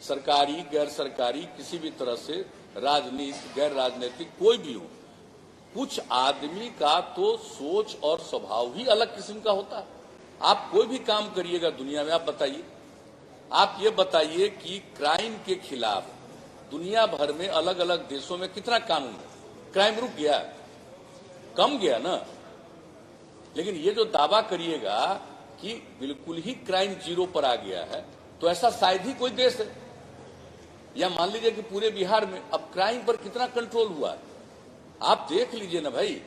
सरकारी गैर सरकारी किसी भी तरह से राजनीतिक गैर राजनीतिक कोई भी हो, कुछ आदमी का तो सोच और स्वभाव ही अलग किस्म का होता है। आप कोई भी काम करिएगा दुनिया में, आप बताइए, आप ये बताइए कि क्राइम के खिलाफ दुनिया भर में अलग अलग देशों में कितना कानून है, क्राइम रुक गया, कम गया ना। लेकिन ये जो दावा करिएगा कि बिल्कुल ही क्राइम जीरो पर आ गया है, तो ऐसा शायद ही कोई देश है। या मान लीजिए कि पूरे बिहार में अब क्राइम पर कितना कंट्रोल हुआ है, आप देख लीजिए ना भाई।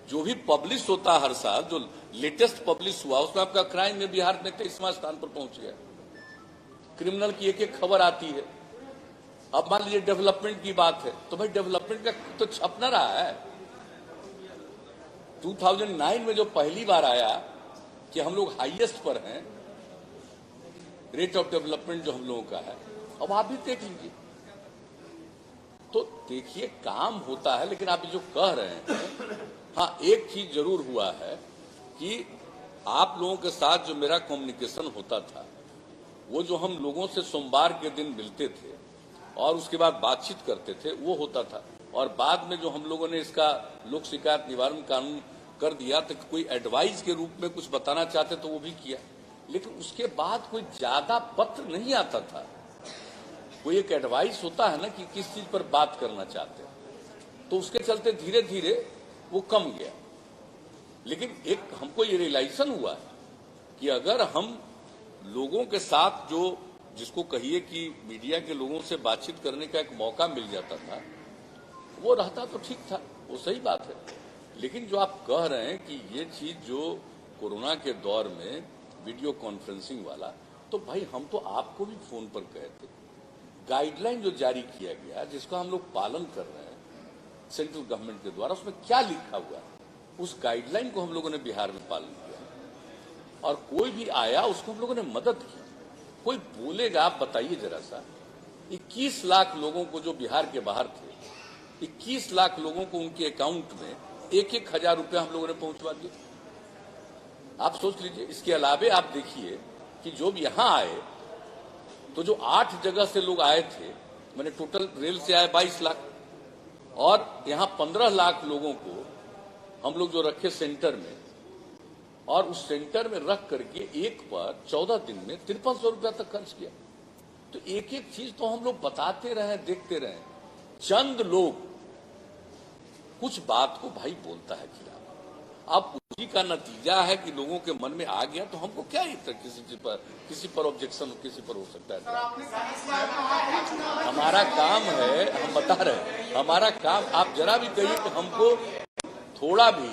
जो भी पब्लिश होता है हर साल, जो लेटेस्ट पब्लिश हुआ उसमें आपका क्राइम में बिहार में 23वां स्थान पर पहुंच गया। क्रिमिनल की एक एक खबर आती है। अब मान लीजिए डेवलपमेंट की बात है, तो भाई डेवलपमेंट का तो छप न रहा है। 2009 में जो पहली बार आया कि हम लोग हाईएस्ट पर हैं, रेट ऑफ डेवलपमेंट जो हम लोगों का है, अब आप भी देख लीजिए। तो देखिए काम होता है, लेकिन आप जो कह रहे हैं, हाँ एक चीज जरूर हुआ है कि आप लोगों के साथ जो मेरा कम्युनिकेशन होता था, वो जो हम लोगों से सोमवार के दिन मिलते थे और उसके बाद बातचीत करते थे, वो होता था। और बाद में जो हम लोगों ने इसका लोक शिकायत निवारण कानून कर दिया, तो कोई एडवाइस के रूप में कुछ बताना चाहते तो वो भी किया, लेकिन उसके बाद कोई ज्यादा पत्र नहीं आता था। कोई एक एडवाइस होता है ना कि किस चीज पर बात करना चाहते हैं, तो उसके चलते धीरे धीरे वो कम गया। लेकिन एक हमको ये रियलाइजेशन हुआ कि अगर हम लोगों के साथ जो जिसको कहिए कि मीडिया के लोगों से बातचीत करने का एक मौका मिल जाता था, वो रहता तो ठीक था, वो सही बात है। लेकिन जो आप कह रहे हैं कि ये चीज जो कोरोना के दौर में वीडियो कॉन्फ्रेंसिंग वाला, तो भाई हम तो आपको भी फोन पर कहे थे। गाइडलाइन जो जारी किया गया, जिसका हम लोग पालन कर रहे हैं सेंट्रल गवर्नमेंट के द्वारा, उसमें क्या लिखा हुआ है, उस गाइडलाइन को हम लोगों ने बिहार में पालन किया और कोई भी आया उसको हम लोगों ने मदद की। कोई बोलेगा, आप बताइए जरा सा, 21 लाख लोगों को जो बिहार के बाहर थे, 21 लाख लोगों को उनके अकाउंट में 1-1 हजार रुपया हम लोगों ने पहुंचवा दिया। आप सोच लीजिए। इसके अलावे आप देखिए कि जो भी यहां आए, तो जो 8 जगह से लोग आए थे, मैंने टोटल रेल से आए 22 लाख, और यहां 15 लाख लोगों को हम लोग जो रखे सेंटर में, और उस सेंटर में रख करके एक पर 14 दिन में 5300 रुपया तक खर्च किया। तो एक एक चीज तो हम लोग बताते रहे, देखते रहे। चंद लोग कुछ बात को भाई बोलता है खिलाफ, अब उसी का नतीजा है कि लोगों के मन में आ गया, तो हमको क्या किसी पर ऑब्जेक्शन किसी पर हो सकता है। हमारा काम है, हम बता रहे हैं, हमारा काम, आप जरा भी कहिए कि हमको थोड़ा भी,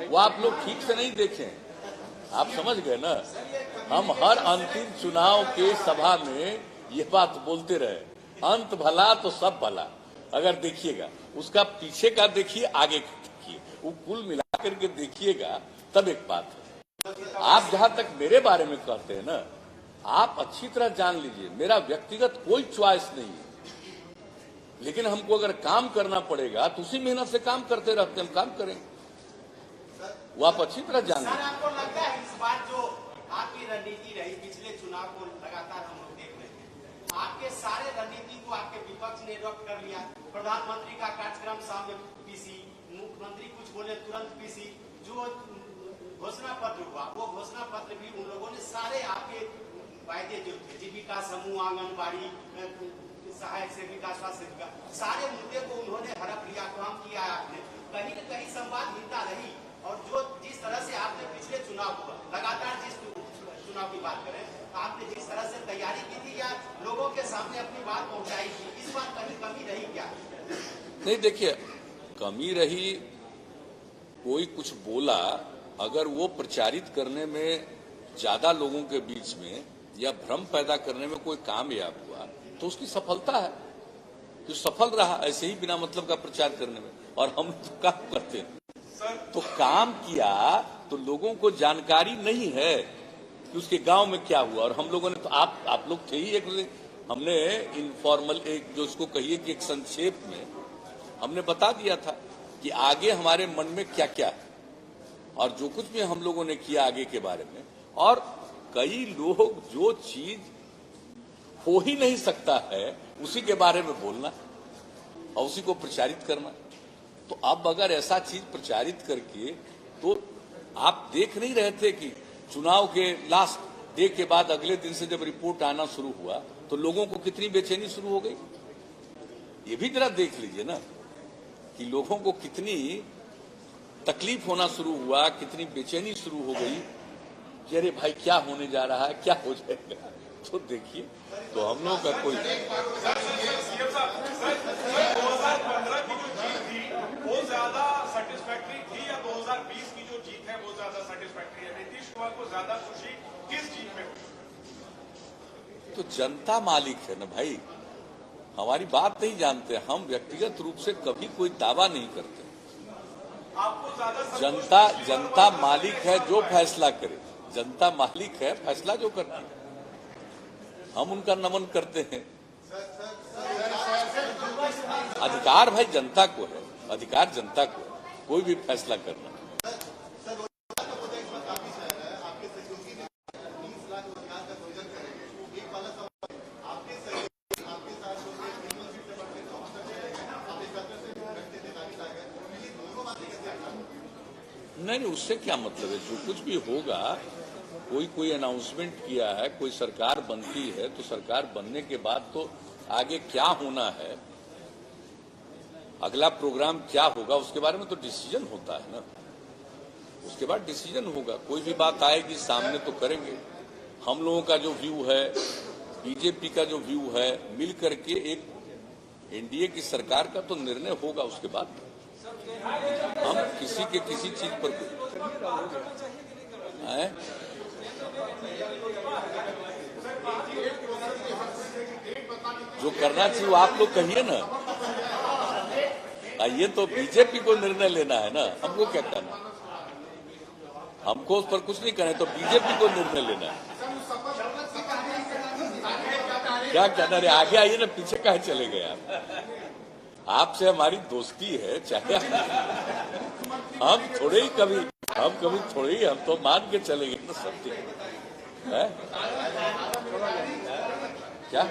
वो आप लोग ठीक से नहीं देखें, आप समझ गए ना। हम हर अंतिम चुनाव के सभा में ये बात बोलते रहे, अंत भला तो सब भला। अगर देखिएगा, उसका पीछे का देखिए, आगे का देखिए, वो कुल मिला करके देखिएगा, तब एक बात है। आप जहां तक मेरे बारे में कहते हैं ना, आप अच्छी तरह जान लीजिए, मेरा व्यक्तिगत कोई च्वाइस नहीं है, लेकिन हमको अगर काम करना पड़ेगा तो उसी मेहनत से काम करते रहते, हम काम करेंगे, वो आप अच्छी तरह जान लीजिए। आपको लगता है इस बार जो आपकी रणनीति रही, पिछले चुनाव को लगातार हम लोग देख रहे हैं, आपके सारे रणनीति को आपके विपक्ष ने रद्द कर लिया। प्रधानमंत्री का कार्यक्रम सामने पीसी, मुख्यमंत्री कुछ बोले तुरंत पीसी, जो घोषणा पत्र हुआ वो घोषणा पत्र भी उन लोगों ने सारे आपके वायदे जो थे, जीविका समूह, आंगनबाड़ी, सहायक सेविका, स्वास्थ्य सेविका, सारे मुद्दे को उन्होंने हड़प लिया, काम किया आपने। कहीं न कहीं संवादहीनता रही, और जो जिस तरह से आपने पिछले चुनाव हुआ, लगातार जिस चुनाव की बात करें, आपने जिस तरह से तैयारी की थी या लोगों के सामने अपनी बात पहुंचाई थी, इस बार कहीं कमी रही क्या? नहीं, देखिए, कमी रही, कोई कुछ बोला, अगर वो प्रचारित करने में ज्यादा लोगों के बीच में या भ्रम पैदा करने में कोई कामयाब हुआ, तो उसकी सफलता है, तो सफल रहा ऐसे ही बिना मतलब का प्रचार करने में। और हम तो काम करते हैं, तो काम किया तो लोगों को जानकारी नहीं है कि उसके गांव में क्या हुआ। और हम लोगों ने तो आप लोग थे ही, एक हमने इनफॉर्मल, एक जो उसको कहिए कि एक संक्षेप में हमने बता दिया था कि आगे हमारे मन में क्या क्या है, और जो कुछ भी हम लोगों ने किया आगे के बारे में, और कई लोग जो चीज हो ही नहीं सकता है उसी के बारे में बोलना और उसी को प्रचारित करना। तो अब अगर ऐसा चीज प्रचारित करके, तो आप देख नहीं रहे थे कि चुनाव के लास्ट डे के बाद अगले दिन से जब रिपोर्ट आना शुरू हुआ तो लोगों को कितनी बेचैनी शुरू हो गई। ये भी जरा देख लीजिए ना कि लोगों को कितनी तकलीफ होना शुरू हुआ, कितनी बेचैनी शुरू हो गई कि अरे भाई क्या होने जा रहा है, क्या हो जाएगा। तो देखिए, तो हम लोग का कोई वो ज्यादा सेटिस्फैक्टरी थी या 2020 की जो जीत है वो ज्यादा सेटिस्फैक्टरी है? नीतीश कुमार को ज्यादा खुशी किस जीत में? तो जनता मालिक है ना भाई, हमारी बात नहीं जानते हम, व्यक्तिगत रूप से कभी कोई दावा नहीं करते। आपको ज्यादा जनता मालिक है, जो फैसला करे, जनता मालिक है, फैसला जो करती है हम उनका नमन करते हैं। अधिकार भाई जनता को है, अधिकार जनता को है कोई भी फैसला करना। नहीं, उससे क्या मतलब है। जो कुछ भी होगा, कोई अनाउंसमेंट किया है, कोई सरकार बनती है तो सरकार बनने के बाद तो आगे क्या होना है, अगला प्रोग्राम क्या होगा, उसके बारे में तो डिसीजन होता है ना। उसके बाद डिसीजन होगा, कोई भी बात आएगी सामने तो करेंगे। हम लोगों का जो व्यू है, बीजेपी का जो व्यू है, मिल करके एक एनडीए की सरकार का तो निर्णय होगा। उसके बाद हम किसी के किसी चीज पर जो करना चाहिए वो आप लोग कहिए ना। ये तो बीजेपी को निर्णय लेना है ना, हमको क्या करना। हमको उस पर कुछ नहीं करना है, तो बीजेपी को निर्णय लेना है। क्या कहना रे, आगे आइए ना, पीछे कहाँ चले गए आप। आपसे हमारी दोस्ती है, चाहे हम कभी थोड़े ही, हम तो मान के चलेंगे ना सब है। क्या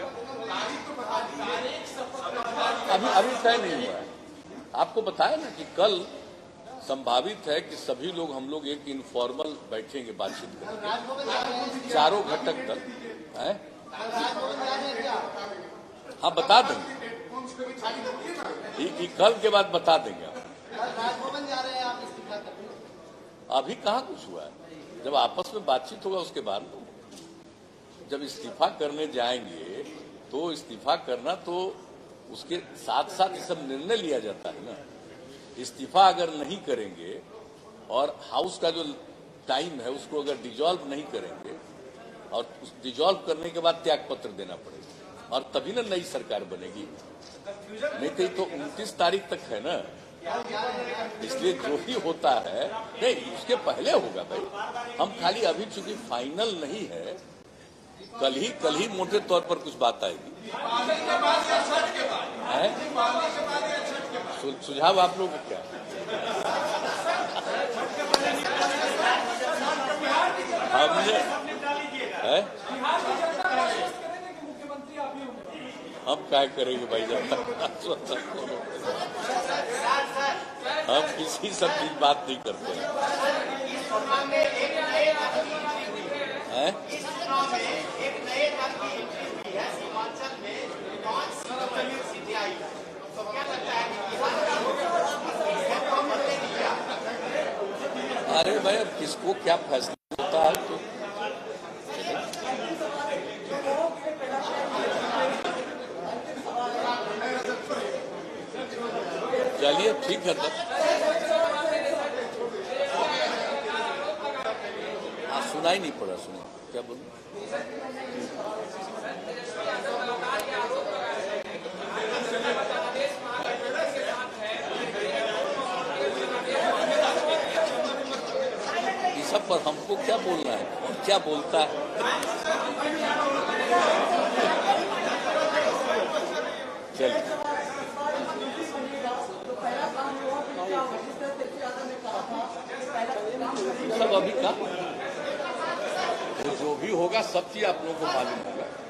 अभी तय नहीं हुआ है। आपको बताया ना कि कल संभावित है कि सभी लोग, हम लोग एक इनफॉर्मल बैठेंगे, बातचीत करेंगे चारों घटक तक है। हाँ, बता देंगे, कल के बाद बता देंगे। राजभवन जा रहे हैं आप इस्तीफा करने? अभी कहाँ कुछ हुआ है, जब आपस में बातचीत होगा उसके बाद। जब इस्तीफा करने जाएंगे तो इस्तीफा करना, तो उसके साथ साथ ये सब निर्णय लिया जाता है ना। इस्तीफा अगर नहीं करेंगे और हाउस का जो टाइम है उसको अगर डिजॉल्व नहीं करेंगे, और उस डिजॉल्व करने के बाद त्याग पत्र देना पड़ेगा, और तभी ना नई सरकार बनेगी। नहीं तो 29 तारीख तक है ना, इसलिए जो भी होता है नहीं उसके पहले होगा भाई। हम खाली अभी चूंकि फाइनल नहीं है, कल ही मोटे तौर पर कुछ बात आएगी। सुझाव आप लोग क्या हमने है, हम क्या करेंगे भाई जब तक हम किसी सब की बात नहीं करते हैं। अरे भाई, अब किसको क्या फैसला होता है तो चलिए ठीक है। तब सुनाई नहीं पड़ा, सुना क्या बोलूं। इस सब पर हमको क्या बोलना है, कौन क्या बोलता है। चलिए, सब अभी का तो जो भी होगा सब चीज आप लोगों को मालूम होगा।